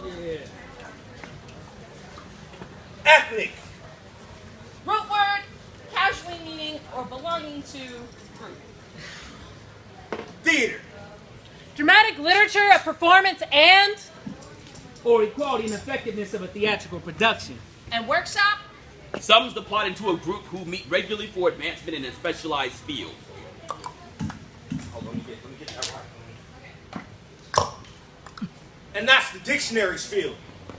Yeah. Ethnic. Root word, casually meaning or belonging to group. Theater. Dramatic literature, a performance, and Or equality and effectiveness of a theatrical production. And workshop, Sums the plot into a group who meet regularly for advancement in a specialized field. Oh, let me get that right. And that's the dictionary's field.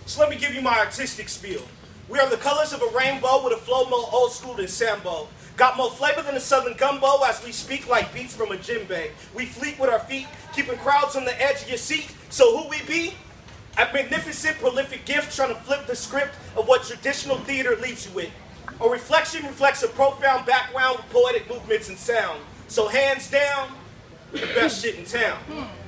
So let me give you my artistic spiel. We are the colors of a rainbow with a flow more old school than Sambo. Got more flavor than a southern gumbo as we speak like beats from a djembe. We fleet with our feet, keeping crowds on the edge of your seat. So who we be? A magnificent, prolific gift trying to flip the script of what traditional theater leaves you with. A reflection reflects a profound background with poetic movements and sound. So hands down, the best shit in town.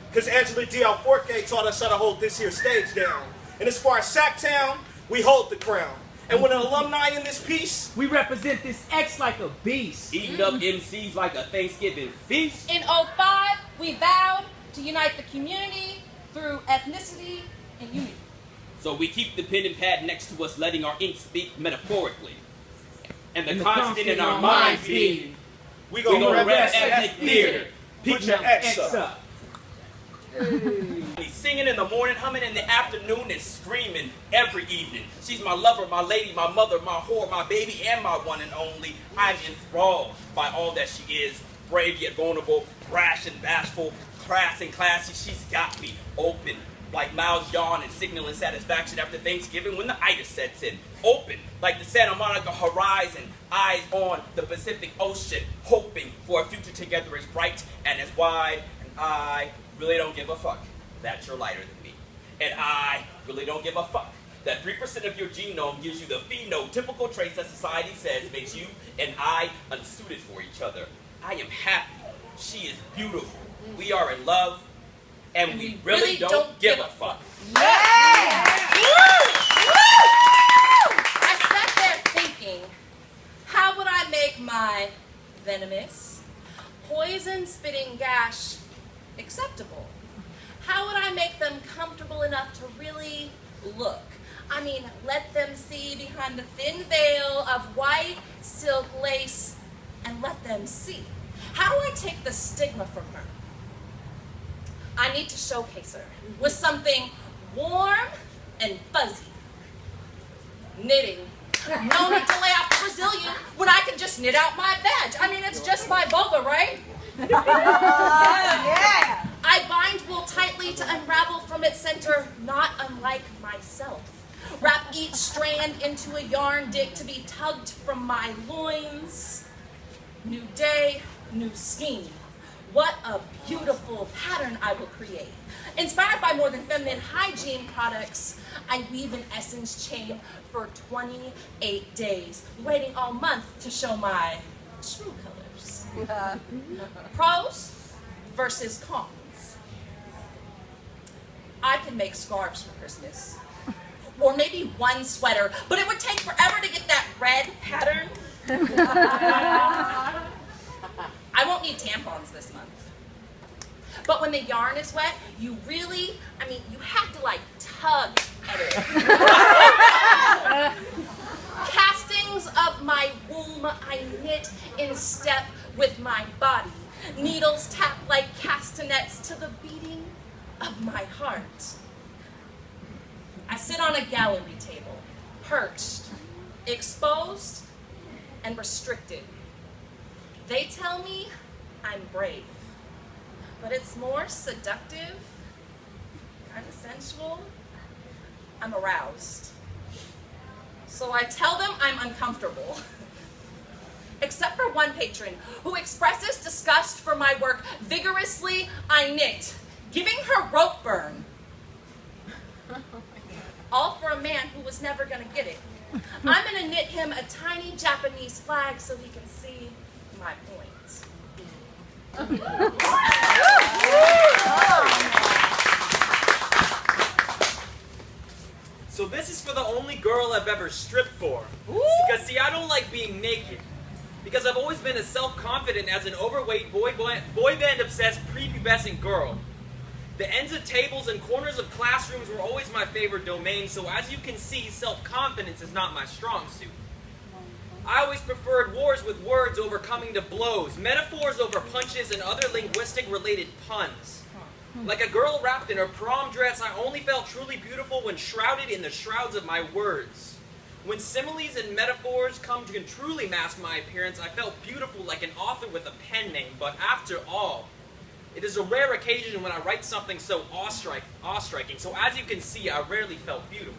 Because Angela D. Alforque taught us how to hold this here stage down. And as far as Sacktown, we hold the crown. And when an alumni in this piece, We represent this X like a beast. Eating up MCs like a Thanksgiving feast. in '05, we vowed to unite the community through ethnicity and unity. So we keep the pen and pad next to us, letting our ink speak metaphorically. And the And the constant in our minds being, we we gonna gonna rep rep ethnic theater. Put your X up. He's singing in the morning, humming in the afternoon, and screaming every evening. She's my lover, my lady, my mother, my whore, my baby, and my one and only. I'm enthralled by all that she is. Brave yet vulnerable, brash and bashful, crass and classy. She's got me open, like mouths yawn and signaling satisfaction after Thanksgiving when the itis sets in. Open, like the Santa Monica horizon, eyes on the Pacific Ocean, hoping for a future together as bright and as wide. And I really don't give a fuck that you're lighter than me. And I really don't give a fuck that 3% of your genome gives you the phenotypical traits that society says makes you and I unsuited for each other. I am happy. She is beautiful. We are in love. And we really don't give a fuck. I sat there thinking, how would I make my venomous, poison-spitting gash acceptable? How would I make them comfortable enough to really look? I mean, let them see behind the thin veil of white silk lace and let them see. How do I take the stigma from her? I need to showcase her with something warm and fuzzy. Knitting. No need to lay off the Brazilian when I can just knit out my badge. I mean, it's just my vulva, right? Yeah. I bind wool tightly to unravel from its center, not unlike myself. Wrap each strand into a yarn dick to be tugged from my loins. New day, new scheme. What a beautiful pattern I will create. Inspired by more than feminine hygiene products, I weave an essence chain for 28 days, waiting all month to show my true colors. Pros versus cons. I can make scarves for Christmas. Or maybe one sweater, but it would take forever to get that red pattern. I won't need tampons this month. But when the yarn is wet, you really, you have to like tug at it. Castings of my womb I knit in step with my body. Needles tap like castanets to the beating of my heart. I sit on a gallery table, perched, exposed, and restricted. They tell me I'm brave, but it's more seductive, kind of sensual. I'm aroused. So I tell them I'm uncomfortable. Except for one patron who expresses disgust for my work. Vigorously, I knit, giving her rope burn. All for a man who was never gonna get it. I'm gonna knit him a tiny Japanese flag so he can see my point. So this is for the only girl I've ever stripped for. Because see, I don't like being naked. Because I've always been as self-confident as an overweight boy band obsessed prepubescent girl. The ends of tables and corners of classrooms were always my favorite domain, so as you can see, self-confidence is not my strong suit. I always preferred wars with words over coming to blows, metaphors over punches, and other linguistic-related puns. Like a girl wrapped in her prom dress, I only felt truly beautiful when shrouded in the shrouds of my words. When similes and metaphors come to truly mask my appearance, I felt beautiful like an author with a pen name, but after all, it is a rare occasion when I write something so awe-striking, so as you can see, I rarely felt beautiful.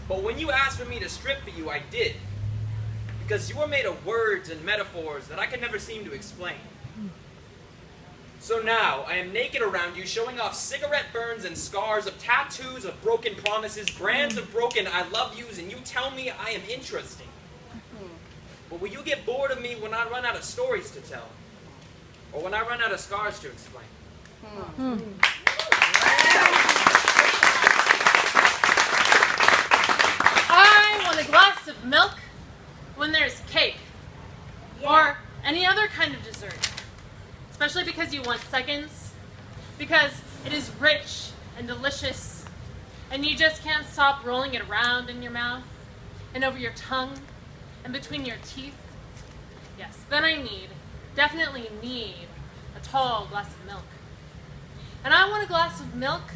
But when you asked for me to strip for you, I did. Because you are made of words and metaphors that I can never seem to explain. So now, I am naked around you, showing off cigarette burns and scars of tattoos of broken promises, brands of broken I love yous, and you tell me I am interesting. But will you get bored of me when I run out of stories to tell? Or when I run out of scars to explain? I want a glass of milk when there's cake. Or any other kind of dessert. Especially because you want seconds. Because it is rich and delicious. And you just can't stop rolling it around in your mouth. And over your tongue. And between your teeth. Yes, then I definitely need a tall glass of milk. And I want a glass of milk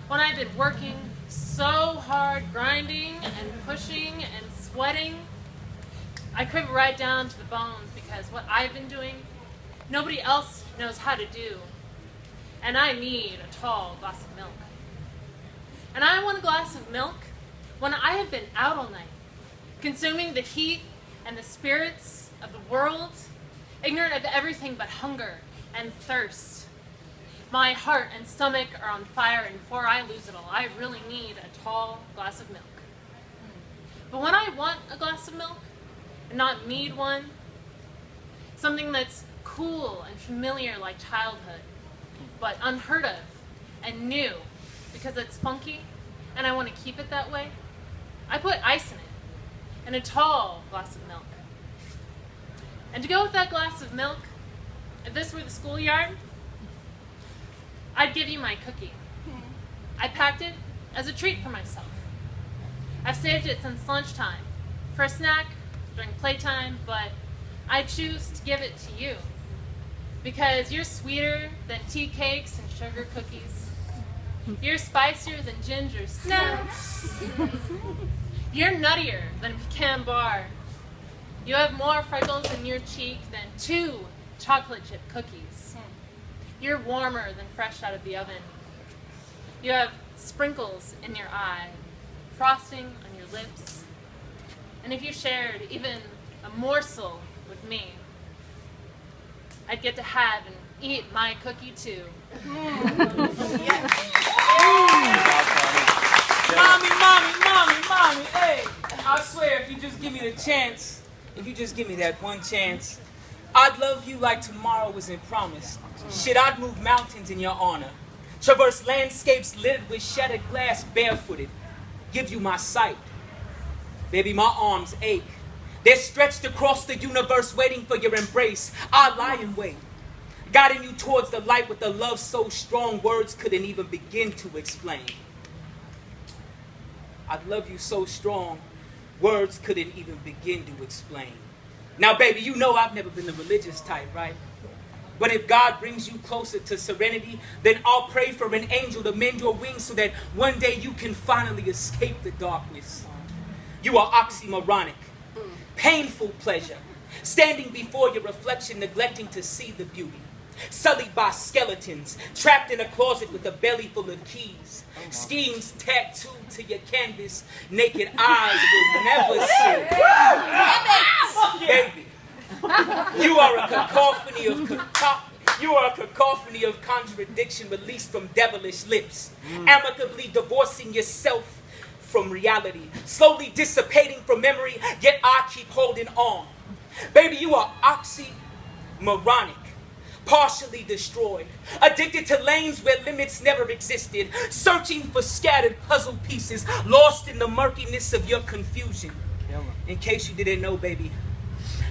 when I've been working so hard, grinding and pushing and sweating. I quiver right down to the bones because what I've been doing, nobody else knows how to do. And I need a tall glass of milk. And I want a glass of milk when I have been out all night, consuming the heat and the spirits of the world, ignorant of everything but hunger and thirst. My heart and stomach are on fire, and before I lose it all, I really need a tall glass of milk. But when I want a glass of milk, and not need one, something that's cool and familiar like childhood, but unheard of and new because it's funky, and I want to keep it that way, I put ice in it, and a tall glass of milk. And to go with that glass of milk, if this were the schoolyard, I'd give you my cookie. I packed it as a treat for myself. I've saved it since lunchtime for a snack during playtime, but I choose to give it to you because you're sweeter than tea cakes and sugar cookies. You're spicier than ginger snaps. You're nuttier than pecan bar. You have more freckles in your cheek than 2 chocolate chip cookies. You're warmer than fresh out of the oven. You have sprinkles in your eye, frosting on your lips. And if you shared even a morsel with me, I'd get to have and eat my cookie too. Mommy, hey! I swear, if you just give me the chance, if you just give me that one chance, I'd love you like tomorrow wasn't promised. Shit, I'd move mountains in your honor. Traverse landscapes littered with shattered glass barefooted. Give you my sight. Baby, my arms ache. They're stretched across the universe waiting for your embrace. I lie in wait, guiding you towards the light with a love so strong words couldn't even begin to explain. I'd love you so strong, words couldn't even begin to explain. Now, baby, you know I've never been the religious type, right? But if God brings you closer to serenity, then I'll pray for an angel to mend your wings so that one day you can finally escape the darkness. You are oxymoronic, painful pleasure, standing before your reflection, neglecting to see the beauty. Sullied by skeletons, trapped in a closet with a belly full of keys. Schemes tattooed to your canvas, naked eyes will never see. Baby, you are a cacophony of contradiction released from devilish lips, amicably divorcing yourself from reality, slowly dissipating from memory, yet I keep holding on. Baby, you are oxymoronic, partially destroyed, addicted to lanes where limits never existed, searching for scattered puzzle pieces, lost in the murkiness of your confusion. In case you didn't know, baby,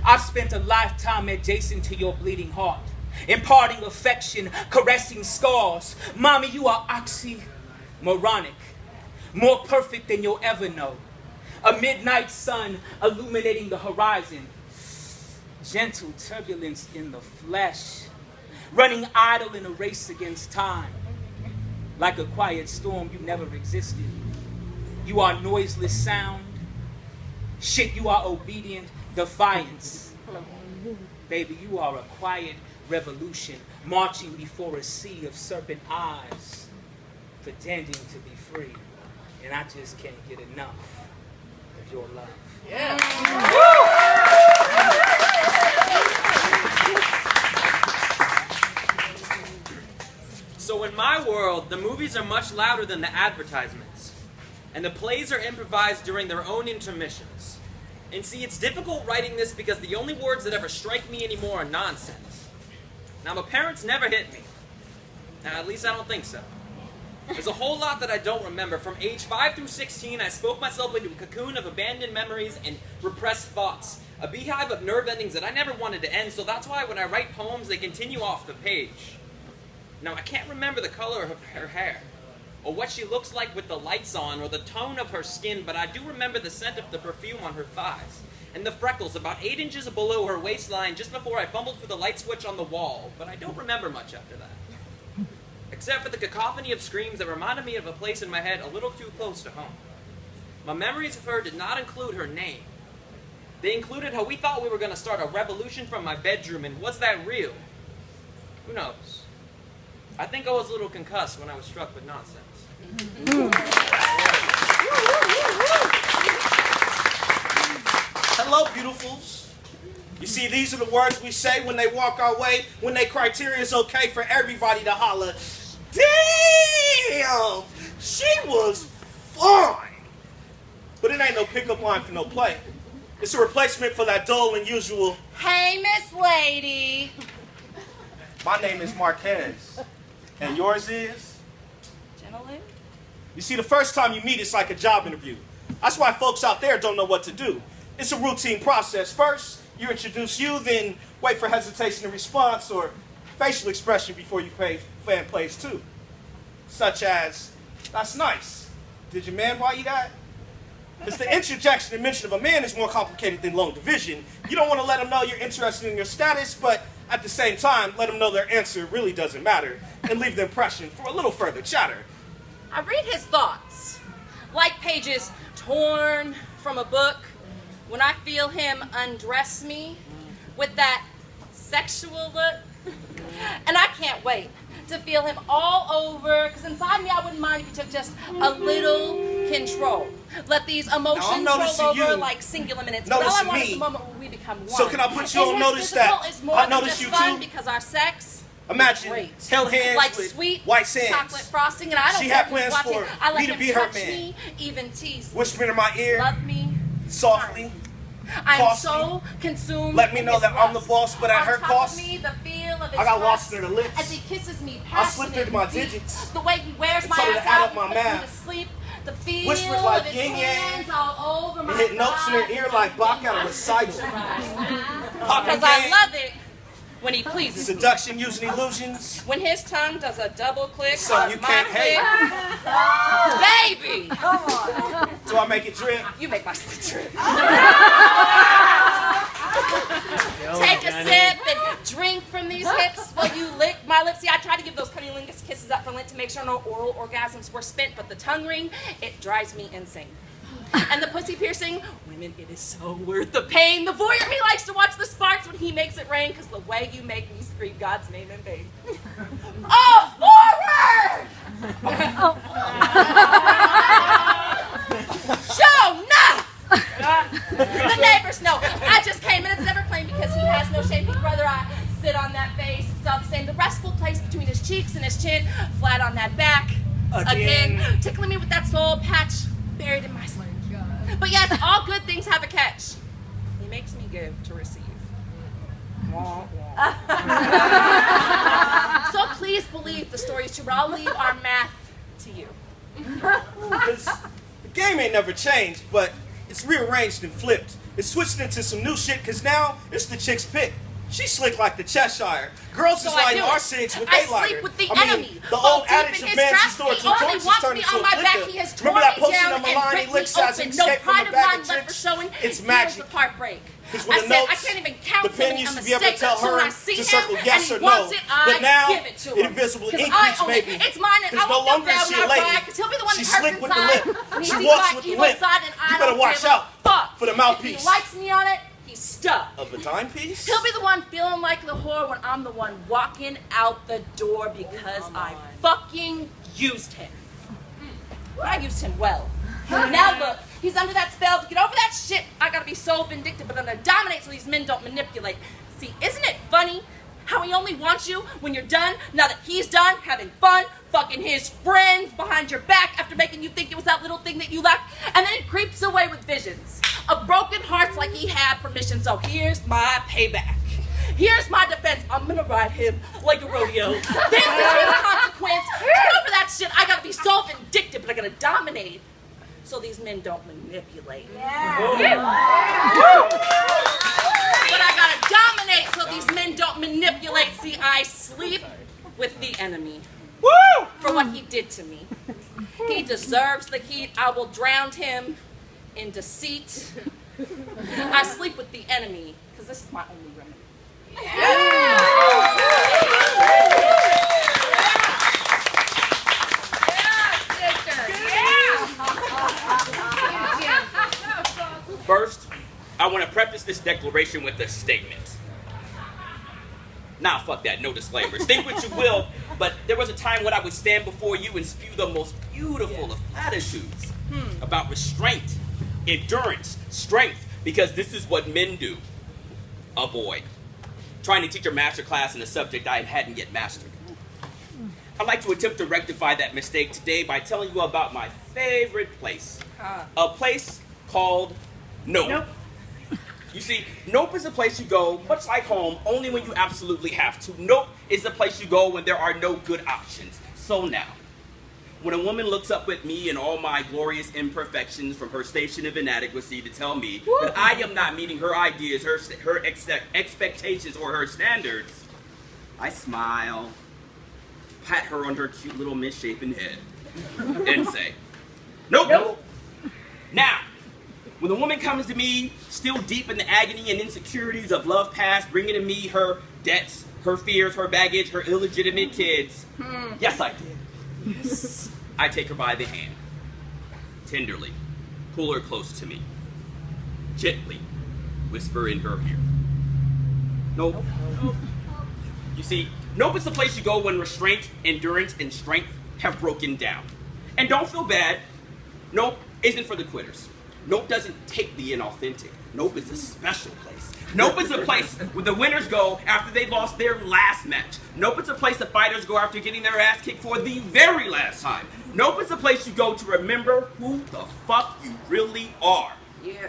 I've spent a lifetime adjacent to your bleeding heart, imparting affection, caressing scars. Mommy, you are oxymoronic, more perfect than you'll ever know. A midnight sun illuminating the horizon. Gentle turbulence in the flesh, running idle in a race against time. Like a quiet storm, you never existed. You are noiseless sound. Shit, you are obedient defiance. Baby, you are a quiet revolution, marching before a sea of serpent eyes, pretending to be free. And I just can't get enough of your love. Yeah. So in my world, the movies are much louder than the advertisements, and the plays are improvised during their own intermissions. And see, it's difficult writing this because the only words that ever strike me anymore are nonsense. Now, my parents never hit me. Now, at least I don't think so. There's a whole lot that I don't remember. From age 5 through 16, I spoke myself into a cocoon of abandoned memories and repressed thoughts. A beehive of nerve endings that I never wanted to end, so that's why when I write poems, they continue off the page. Now, I can't remember the color of her hair, or what she looks like with the lights on, or the tone of her skin, but I do remember the scent of the perfume on her thighs, and the freckles about 8 inches below her waistline just before I fumbled for the light switch on the wall, but I don't remember much after that. Except for the cacophony of screams that reminded me of a place in my head a little too close to home. My memories of her did not include her name. They included how we thought we were going to start a revolution from my bedroom, and was that real? Who knows? I think I was a little concussed when I was struck with nonsense. Hello, beautifuls. You see, these are the words we say when they walk our way, when they criteria is okay for everybody to holler, damn, she was fine. But it ain't no pickup line for no play. It's a replacement for that dull and usual, Hey, Miss Lady. my name is Marquez, and yours is? Gentlemen. You see, the first time you meet, it's like a job interview. That's why folks out there don't know what to do. It's a routine process. First, you introduce you, then wait for hesitation and response or facial expression before you fan plays too. Such as, that's nice. Did your man buy you that? Because the interjection and mention of a man is more complicated than long division. You don't want to let them know you're interested in your status, but at the same time, let them know their answer really doesn't matter and leave the impression for a little further chatter. I read his thoughts, like pages torn from a book, when I feel him undress me with that sexual look. And I can't wait to feel him all over, because inside me I wouldn't mind if he took just a little control. Let these emotions roll over like singular minutes. But all I want is a moment where we become one. So can I put you on notice that I notice you too? Because our sex, imagine great. held hands like with sweet white sands. chocolate frosting, and I don't She care had who's plans watching. for I let me to him be her touch man. me, even tease me. Whispering in my ear, Love me softly. I'm cost so consumed. Let me in know his that I'm the lust. boss, but at On her top cost, of me, the feel of his I got lost breast in her lips. as he kisses me I slipped passionately. through my digits. The way he wears and my told her ass to add out, up my puts me math. to sleep. The feel Whispered like of his yin yang, hands all over my and hit notes in her thighs. ear like Bach at a recital. Because I love it when he pleases me. Seduction using illusions. When his tongue does a double click So on you my can't hate. Baby, Do I make it drip? you make my sleep trip. Take a sip and drink from these hips while you lick my lips. See, I tried to give those cunnilingus kisses up for Lent to make sure no oral orgasms were spent, but the tongue ring, it drives me insane. And the pussy piercing, women, it is so worth the pain. The voyeur me likes to watch the sparks when he makes it rain, because the way you make me scream God's name in vain. Oh, forward! Show enough! The neighbors know. I just came and it's never plain because he has no shame. Big brother, I sit on that face. It's all the same. The restful place between his cheeks and his chin. Flat on that back. Again. Tickling me with that soul patch buried in my sleep. But yes, all good things have a catch. He makes me give to receive. So please believe the story is true, but I'll leave our math to you. Because the game ain't never changed, but it's rearranged and flipped. It's switched into some new shit, because now it's the chick's pick. She slick like the Cheshire. Girls So is I lighting do our it. cigs with I they lighter. sleep with the I mean, enemy. the Fall old deep adage in of his man's trap. restored He to only torches wants turned me into on a my back. flicker. He has Remember torn that me posting down on and Milani, ripped me licks as open. an No escape from pride a of bag mine of left for tricks? showing. It's Years magic. of heartbreak. Because I with the said, I notes, can't even the count pen him used a to be able to mistake. tell So when I her see to him circle and yes he or wants no. it, I But now, give it to him. invisible 'Cause ink I reach, own it. maybe. It's mine, and Because I no won't feel longer bad is she when a I lady. ride, 'cause he'll be the one that She's hurts slick with the inside. lip. And She he'll be walks my with the evil limp. side, and I You better don't watch give a out fuck. for the If mouthpiece. he likes me on it, he's stuck. Of a timepiece? He'll be the one feeling like the whore when I'm the one walking out the door because I fucking used him. I used him well. Now look, he's under that spell. To get over that shit, I gotta be so vindictive, but I'm gonna dominate so these men don't manipulate. See, isn't it funny how he only wants you when you're done, now that he's done having fun, fucking his friends behind your back after making you think it was that little thing that you lacked, and then he creeps away with visions of broken hearts like he had permission, so here's my payback. Here's my defense. I'm gonna ride him like a rodeo. This is his consequence. Get over that shit. I gotta be so vindictive, but I gotta dominate so these men don't manipulate. But I gotta dominate so these men don't manipulate. See, I sleep with the enemy for what he did to me. He deserves the heat. I will drown him in deceit. I sleep with the enemy because this is my only remedy. First, I want to preface this declaration with a statement. Nah, fuck that, no disclaimers. Think what you will, but there was a time when I would stand before you and spew the most beautiful of platitudes about restraint, endurance, strength, because this is what men do. Avoid. Trying to teach a master class in a subject I hadn't yet mastered. I'd like to attempt to rectify that mistake today by telling you about my favorite place. A place called Nope. You see, Nope is a place you go, much like home, only when you absolutely have to. Nope is the place you go when there are no good options. So now, when a woman looks up at me and all my glorious imperfections from her station of inadequacy to tell me that I am not meeting her ideas, her expectations, or her standards, I smile, pat her on her cute little misshapen head, and say, Nope. Now, when the woman comes to me, still deep in the agony and insecurities of love past, bringing to me her debts, her fears, her baggage, her illegitimate kids, yes, I did. I take her by the hand, tenderly, pull her close to me, gently whisper in her ear, Nope. You see, Nope is the place you go when restraint, endurance, and strength have broken down. And don't feel bad, Nope isn't for the quitters. Nope doesn't take the inauthentic. Nope is a special place. Nope is a place where the winners go after they lost their last match. Nope is a place the fighters go after getting their ass kicked for the very last time. Nope is a place you go to remember who the fuck you really are. Yeah.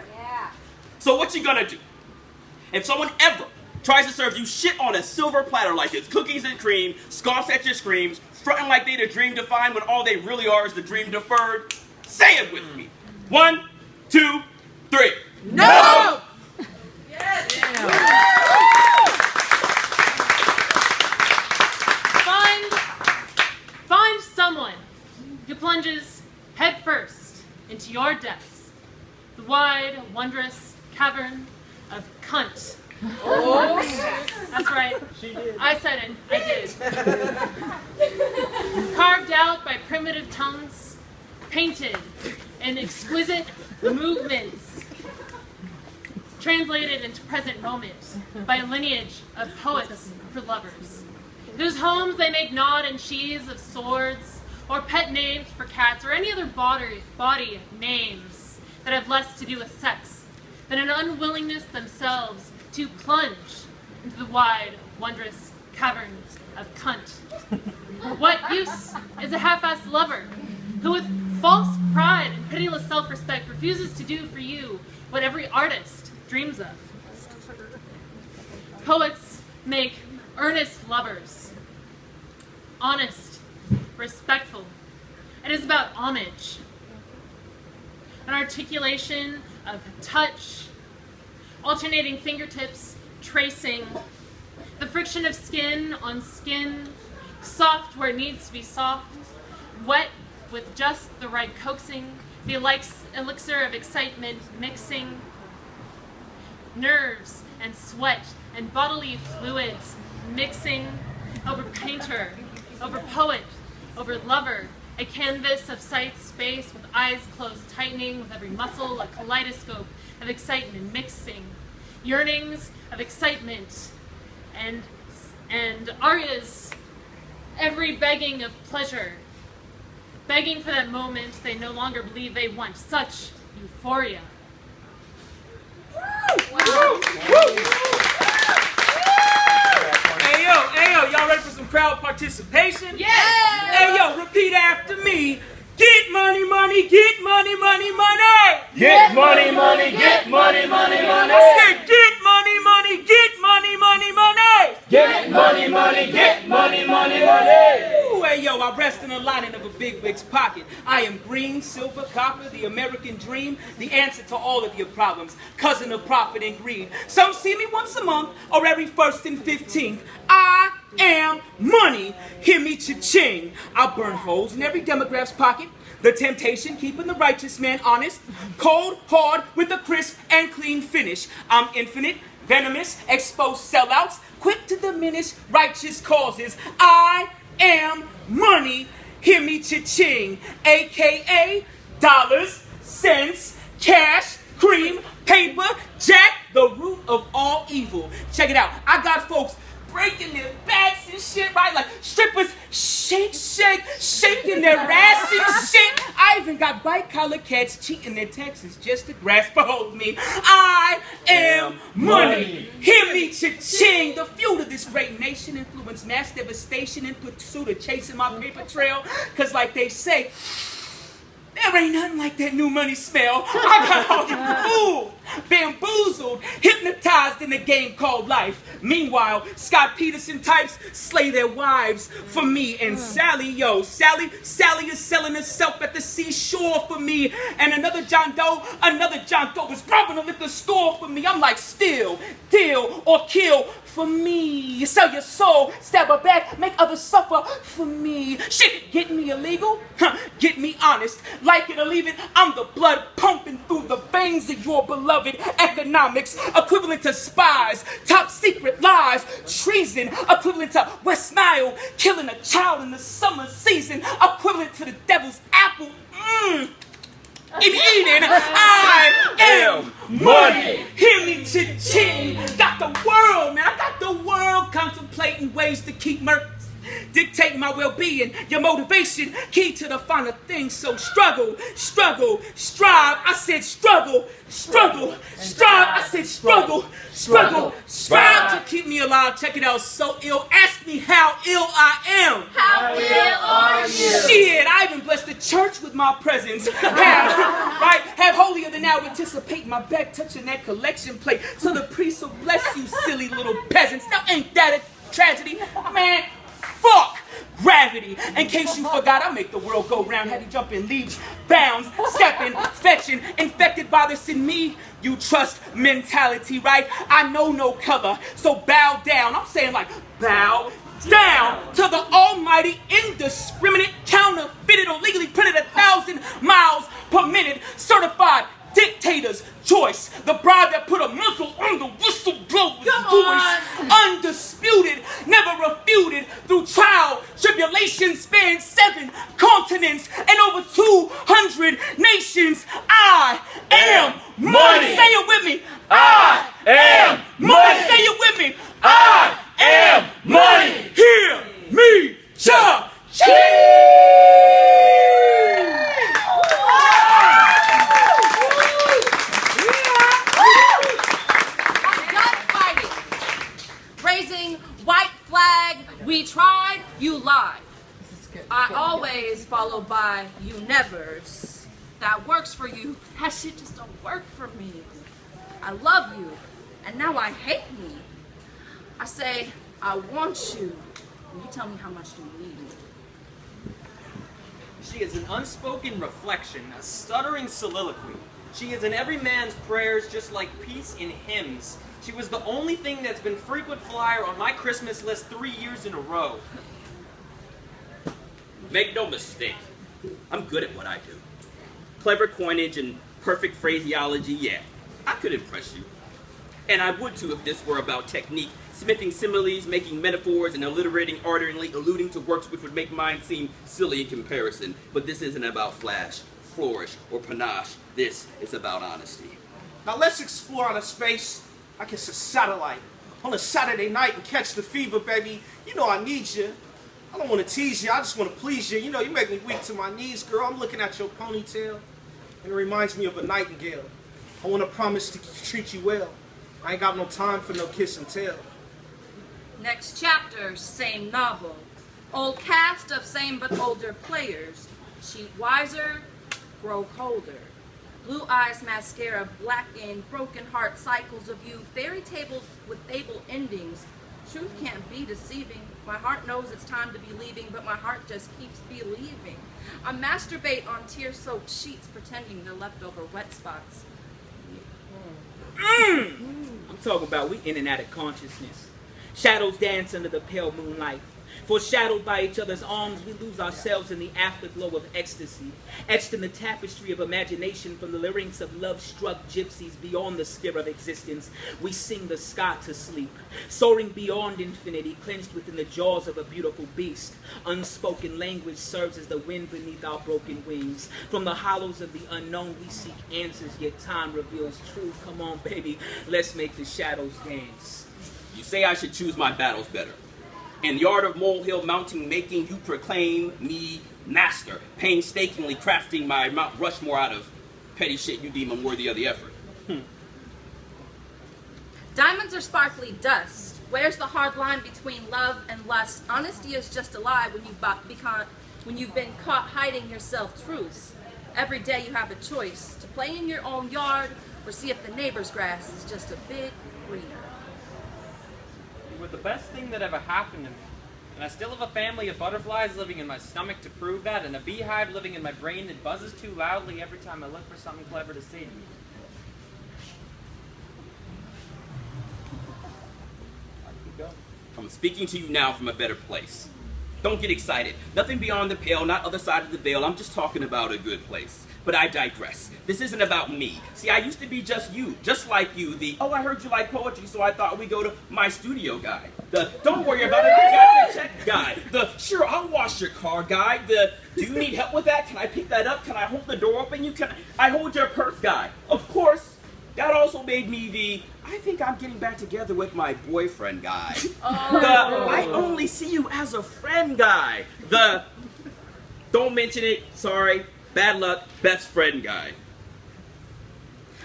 So what you gonna do? If someone ever tries to serve you shit on a silver platter like it's cookies and cream, scoffs at your screams, fronting like they the dream defined when all they really are is the dream deferred, say it with me. 1, 2, 3. No! Find someone who plunges headfirst into your depths, the wide, wondrous cavern of cunt. That's right. I said it. I did. Carved out by primitive tongues, painted in exquisite movements, translated into present moment by a lineage of poets for lovers, whose homes they make nod and sheaths of swords, or pet names for cats, or any other body names that have less to do with sex than an unwillingness themselves to plunge into the wide, wondrous caverns of cunt. What use is a half-assed lover who with false pride and pitiless self-respect refuses to do for you what every artist dreams of? Poets make earnest lovers, honest, respectful. It is about homage, an articulation of touch, alternating fingertips tracing The friction of skin on skin, soft where it needs to be soft, wet with just the right coaxing, the elixir of excitement mixing, nerves and sweat and bodily fluids mixing over painter, over poet, over lover, a canvas of sight space with eyes closed tightening with every muscle, a kaleidoscope of excitement mixing, yearnings of excitement and arias, every begging of pleasure, begging for that moment they no longer believe they want, such euphoria. Hey yo, y'all ready for some crowd participation? Yes! Hey yo, repeat after me. Get money, money, get money, money, money. Get money, money, get money, money, money. I said get money, money, get money, money, money. Get money, money, get money, money, money. Ooh, hey yo, I rest in the lining of a big wig's pocket. I am green, silver, copper, the American dream, the answer to all of your problems, cousin of profit and greed. Some see me once a month or every 1st and 15th. I am money. Hear me cha-ching. I burn holes in every demograph's pocket. The temptation, keeping the righteous man honest. Cold, hard, with a crisp and clean finish. I'm infinite, venomous, expose sellouts, quick to diminish righteous causes. I am money. Hear me cha-ching. AKA dollars, cents, cash, cream, paper, jack, the root of all evil. Check it out. I got folks breaking their backs and shit, right? Like strippers shaking their ass and shit. I even got white collar cats cheating their taxes just to grasp a hold of me. I am money. Hear me cha-ching. The feud of this great nation influence mass devastation in pursuit of chasing my paper trail. Cause like they say, there ain't nothing like that new money smell. I got all you fooled, bamboozled, hypnotized in a game called life. Meanwhile, Scott Peterson types slay their wives for me. And Sally is selling herself at the seashore for me. And another John Doe is robbing a liquor store for me. I'm like, steal, deal, or kill for me. You sell your soul, stab her back, make others suffer for me. Shit, get me illegal? Get me honest. Like it or leave it, I'm the blood pumping through the veins of your beloved economics. Equivalent to spies, top secret lies, treason. Equivalent to West Nile, killing a child in the summer season. Equivalent to the devil's apple. In Eden, I am money. Hear me cha-ching. Got the world, man. I got the world contemplating ways to keep murder. Dictate my well-being, your motivation, key to the finer things. So struggle, strive. I said struggle, strive. I said struggle, strive to keep me alive. Check it out, so ill. Ask me how ill I am. How ill are you? Shit, I even blessed the church with my presence. Have holier than thou anticipate my back touching that collection plate. So the priest will bless you, silly little peasants. Now ain't that a tragedy? Man, fuck gravity. In case you forgot, I make the world go round. Have you jumping leaps, bounds, stepping, fetching, infected by this in me. You trust mentality, right? I know no color, so bow down. I'm saying like bow down to the almighty indiscriminate counterfeited or legally printed 1,000 miles per minute certified dictator's choice. The bribe that put a muzzle on the whistleblower's voice. Undisputed, never refuted through trial, tribulation spanned 7 continents and over 200 nations. I am money. Say it with me. I am money. Say it with me. I am money. Hear me, cha-ching. White flag, we tried, you lied. I always follow by you nevers. That works for you, that shit just don't work for me. I love you, and now I hate me. I say, I want you, and you tell me how much you need me. She is an unspoken reflection, a stuttering soliloquy. She is in every man's prayers, just like peace in hymns. She was the only thing that's been frequent flyer on my Christmas list 3 years in a row. Make no mistake, I'm good at what I do. Clever coinage and perfect phraseology, yeah, I could impress you. And I would too if this were about technique, smithing similes, making metaphors, and alliterating ardently, alluding to works which would make mine seem silly in comparison. But this isn't about flash, flourish, or panache. This is about honesty. Now let's explore on a space like it's a satellite. On a Saturday night and catch the fever, baby. You know I need you. I don't want to tease you, I just want to please you. You know, you make me weak to my knees, girl. I'm looking at your ponytail, and it reminds me of a nightingale. I want to promise to treat you well. I ain't got no time for no kiss and tell. Next chapter, same novel. Old cast of same but older players. Cheat wiser, grow colder. Blue eyes mascara, black ink, broken heart cycles of you. Fairy tables with fable endings. Truth can't be deceiving. My heart knows it's time to be leaving, but my heart just keeps believing. I masturbate on tear-soaked sheets, pretending they're leftover wet spots. I'm talking about we in and out of consciousness. Shadows dance under the pale moonlight. Foreshadowed by each other's arms, we lose ourselves in the afterglow of ecstasy. Etched in the tapestry of imagination from the larynx of love-struck gypsies beyond the sphere of existence, we sing the sky to sleep. Soaring beyond infinity, clenched within the jaws of a beautiful beast. Unspoken language serves as the wind beneath our broken wings. From the hollows of the unknown, we seek answers, yet time reveals truth. Come on, baby, let's make the shadows dance. You say I should choose my battles better. In the art of molehill mounting, making you proclaim me master, painstakingly crafting my Mount Rushmore out of petty shit you deem unworthy of the effort. Diamonds are sparkly dust. Where's the hard line between love and lust? Honesty is just a lie when you've been caught hiding yourself truths. Every day you have a choice to play in your own yard or see if the neighbor's grass is just a bit greener. You were the best thing that ever happened to me. And I still have a family of butterflies living in my stomach to prove that, and a beehive living in my brain that buzzes too loudly every time I look for something clever to say to you. I'm speaking to you now from a better place. Don't get excited. Nothing beyond the pale, not other side of the veil. I'm just talking about a good place. But I digress. This isn't about me. See, I used to be just you, just like you. The, oh, I heard you like poetry, so I thought we'd go to my studio guy. The, don't worry about it, I got the check guy. The, sure, I'll wash your car guy. The, do you need help with that? Can I pick that up? Can I hold the door open? Can I hold your purse guy? Of course, that also made me the, I think I'm getting back together with my boyfriend guy. Oh. The, I only see you as a friend guy. The, don't mention it, sorry. Bad luck, best friend guy.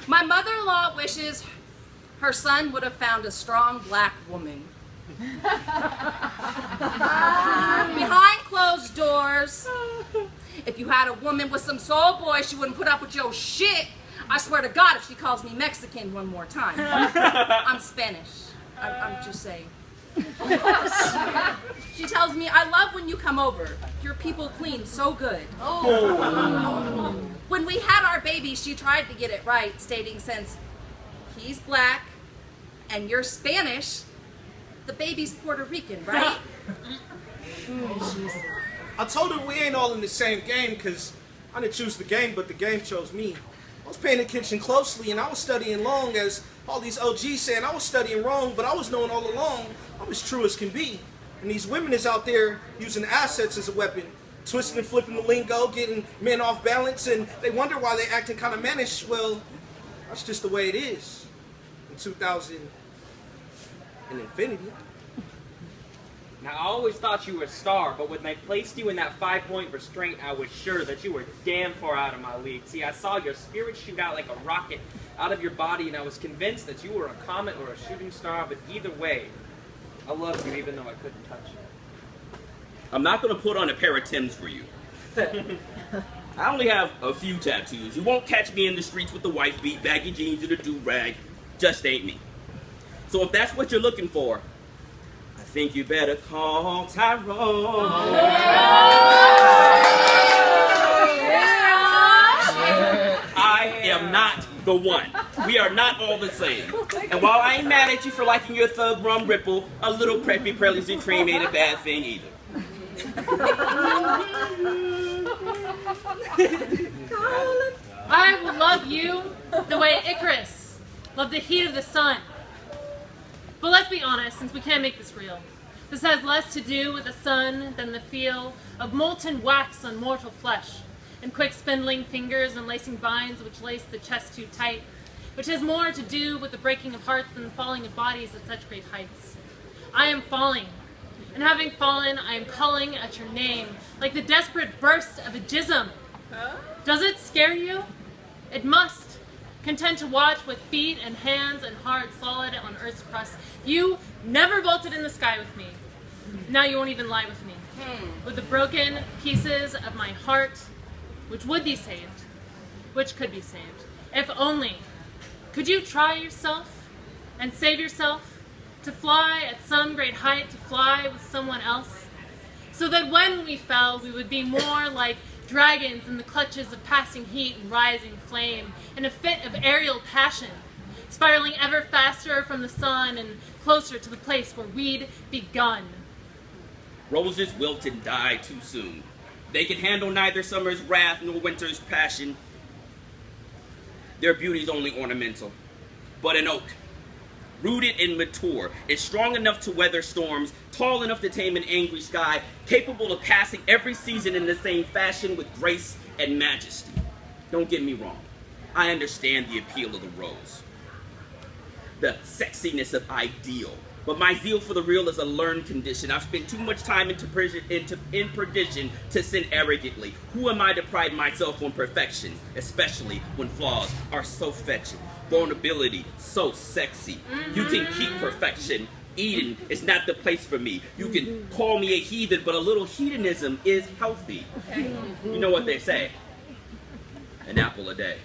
My mother-in-law wishes her son would have found a strong black woman. Behind closed doors, if you had a woman with some soul boy, she wouldn't put up with your shit. I swear to God, if she calls me Mexican one more time. I'm Spanish. I'm just saying. She tells me, I love when you come over. Your people clean so good. Oh. When we had our baby, she tried to get it right, stating since he's black and you're Spanish, the baby's Puerto Rican, right? I told her we ain't all in the same game because I didn't choose the game, but the game chose me. I was paying attention closely and I was studying long, as all these OGs saying I was studying wrong, but I was knowing all along I'm as true as can be. And these women is out there using assets as a weapon, twisting and flipping the lingo, getting men off balance, and they wonder why they acting kind of mannish. Well, that's just the way it is in 2000 and infinity. Now, I always thought you were a star, but when they placed you in that 5-point restraint, I was sure that you were damn far out of my league. See, I saw your spirit shoot out like a rocket out of your body, and I was convinced that you were a comet or a shooting star, but either way, I loved you even though I couldn't touch you. I'm not going to put on a pair of Timbs for you. I only have a few tattoos. You won't catch me in the streets with the wife beat, baggy jeans, and a do-rag. Just ain't me. So if that's what you're looking for, I think you better call Tyrone. I am not the one. We are not all the same. And while I ain't mad at you for liking your Thug Rum Ripple, a little preppy Prellies and cream ain't a bad thing either. I will love you the way Icarus loved the heat of the sun. But let's be honest, since we can't make this real. This has less to do with the sun than the feel of molten wax on mortal flesh, and quick spindling fingers and lacing binds which lace the chest too tight, which has more to do with the breaking of hearts than the falling of bodies at such great heights. I am falling, and having fallen, I am calling at your name, like the desperate burst of a jism. Does it scare you? It must. Content to watch with feet and hands and heart solid on earth's crust. You never vaulted in the sky with me. Now you won't even lie with me. With the broken pieces of my heart, which would be saved, which could be saved. If only. Could you try yourself and save yourself to fly at some great height, to fly with someone else? So that when we fell, we would be more like dragons in the clutches of passing heat and rising flame, in a fit of aerial passion, spiraling ever faster from the sun and closer to the place where we'd begun. Roses wilt and die too soon. They can handle neither summer's wrath nor winter's passion. Their beauty's only ornamental. But an oak, rooted and mature, is strong enough to weather storms, tall enough to tame an angry sky, capable of passing every season in the same fashion with grace and majesty. Don't get me wrong. I understand the appeal of the rose, the sexiness of ideal. But my zeal for the real is a learned condition. I've spent too much time in perdition to sin arrogantly. Who am I to pride myself on perfection, especially when flaws are so fetching? Vulnerability, so sexy. You can keep perfection. Eden is not the place for me. You can call me a heathen, but a little hedonism is healthy. You know what they say? An apple a day.